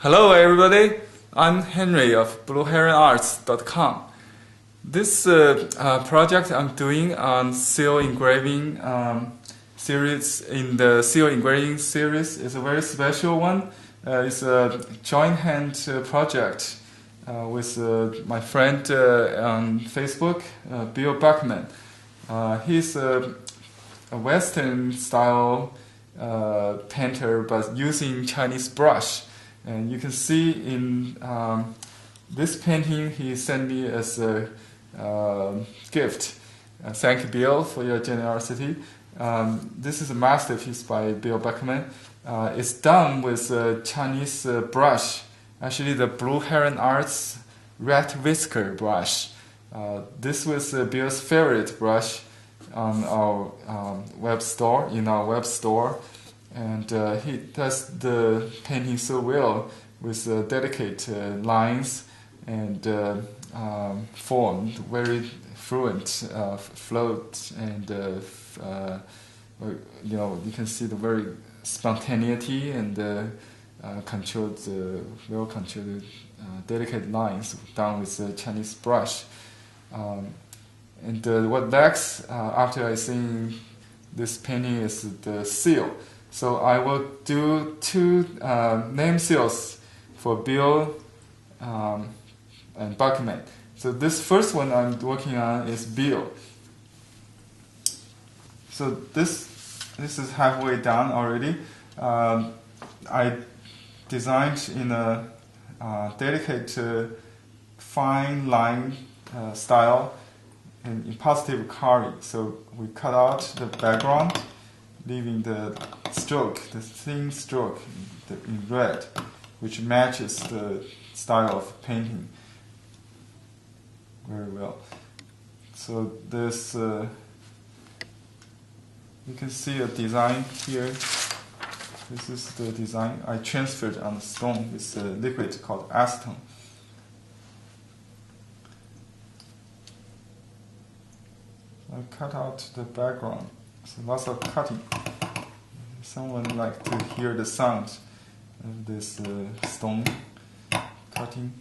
Hello everybody, I'm Henry of blueheronarts.com. This project I'm doing on seal engraving series in the seal engraving series is a very special one. It's a joint hand project with my friend on Facebook, Bill Buchman. He's a Western style painter but using Chinese brush. And you can see in this painting he sent me as a gift. Thank you, Bill, for your generosity. This is a masterpiece by Bill Buchman. It's done with a Chinese brush, actually the Blue Heron Arts Red Whisker brush. This was Bill's favorite brush on our web store, and he does the painting so well with delicate lines and form, very fluent float, and you can see the very spontaneity and controlled, well controlled, delicate lines done with a Chinese brush. And what next after I see this painting is the seal. So I will do two name seals for Bill and Buchman. So this first one I'm working on is Bill. So this is halfway done already. I designed in a delicate fine line style in positive coloring. So we cut out the background, leaving the stroke, the thin stroke in red, which matches the style of painting very well. So this, you can see a design here. This is the design I transferred on the stone with a liquid called acetone. I cut out the background. So lots of cutting. Someone like to hear the sound of this stone cutting.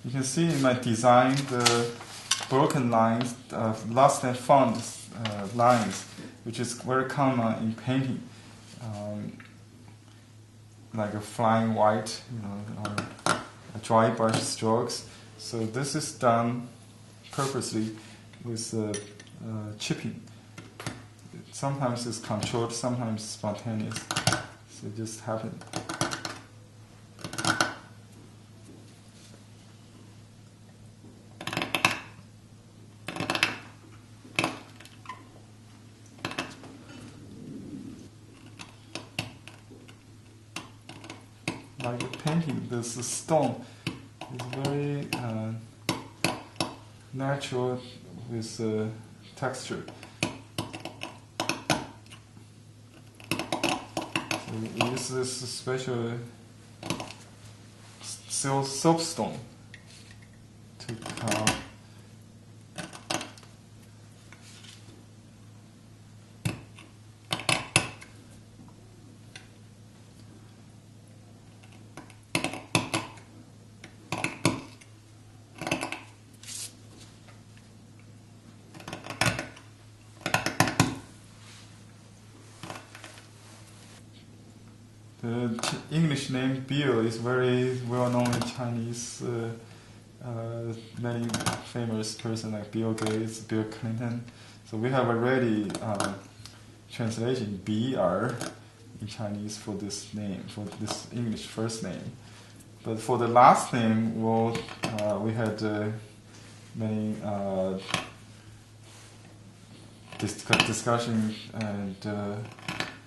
You can see in my design the broken lines, lost and found lines, which is very common in painting. Like a flying white, or dry brush strokes. So this is done purposely with chipping. Sometimes it's controlled, sometimes spontaneous. So it just happened. Like a painting, this stone is very natural with texture. So we use this special soapstone to carve. The English name Bill is very well known in Chinese. Many famous persons like Bill Gates, Bill Clinton. So we have already translation BR in Chinese for this name, for this English first name. But for the last name, well, we had many discussion, and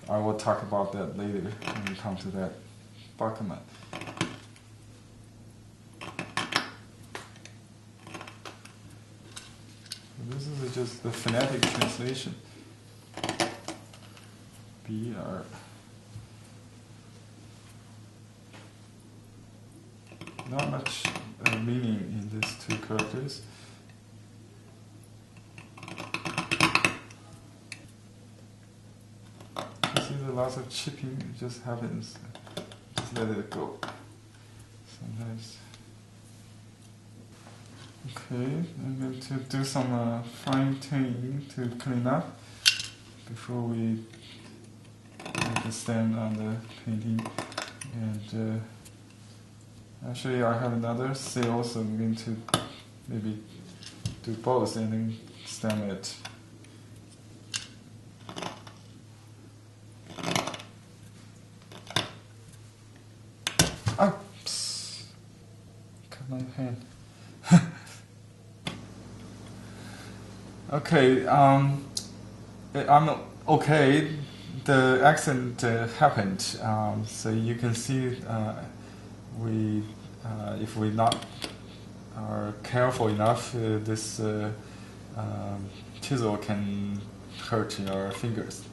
I will talk about that later when we come to that Buchman. This is just the phonetic translation. BR. Not much meaning in these two characters. see the lots of chipping. It just happens. Just let it go. Sometimes. Okay, I'm going to do some fine tuning to clean up before we make a stamp on the painting. And actually, I have another seal, so I'm going to maybe do both and then stamp it. Oops! Cut my hand. Okay, I'm okay. The accident happened, so you can see if we not are careful enough, this chisel can hurt your fingers.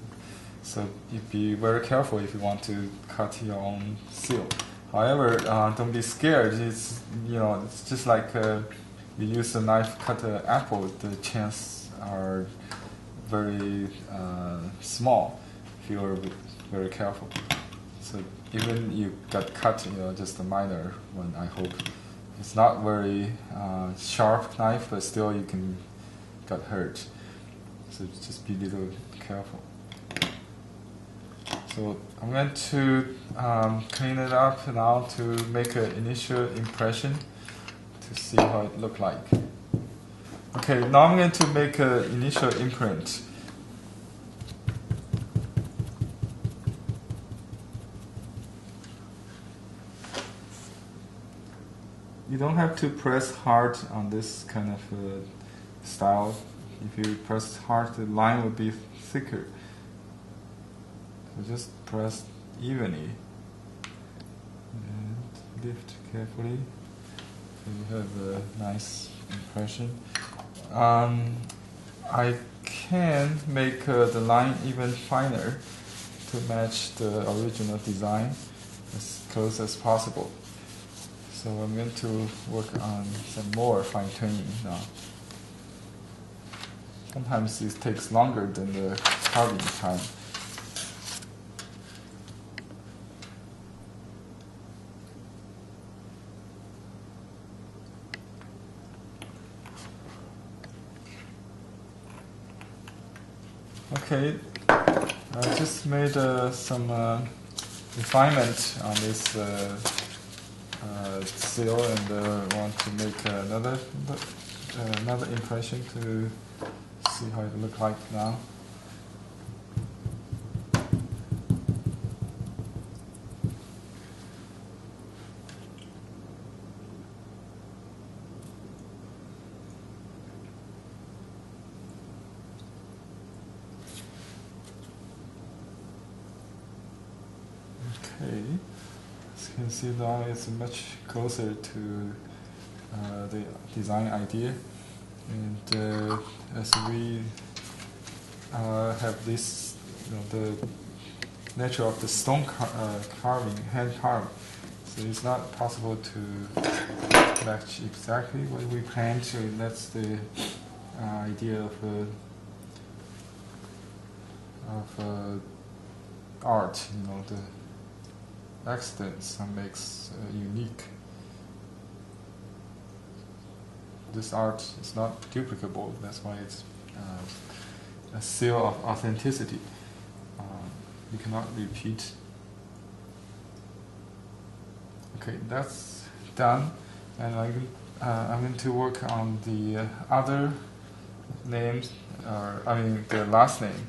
So be very careful if you want to cut your own seal. However, don't be scared. It's it's just like you use a knife cut an apple. The chances are very small if you are very careful. So even you got cut, just a minor one. I hope it's not very sharp knife, but still you can get hurt. So just be a little careful. So I'm going to clean it up now to make an initial impression to see how it looks like. Okay, now I'm going to make an initial imprint. You don't have to press hard on this kind of style. If you press hard, the line will be thicker. So just press evenly and lift carefully so you have a nice impression. I can make the line even finer to match the original design as close as possible. So I'm going to work on some more fine tuning now. Sometimes it takes longer than the carving time. Okay, I just made some refinement on this seal, and want to make another impression to see how it looks like now. Okay, as you can see now it's much closer to the design idea, and as we have this, the nature of the stone carving, hand carved, so it's not possible to match exactly what we planned. So that's the idea of art, the accidents that makes unique. This art is not duplicable, that's why it's a seal of authenticity. You cannot repeat. Okay, that's done, and I'm going to work on the other names, the last name.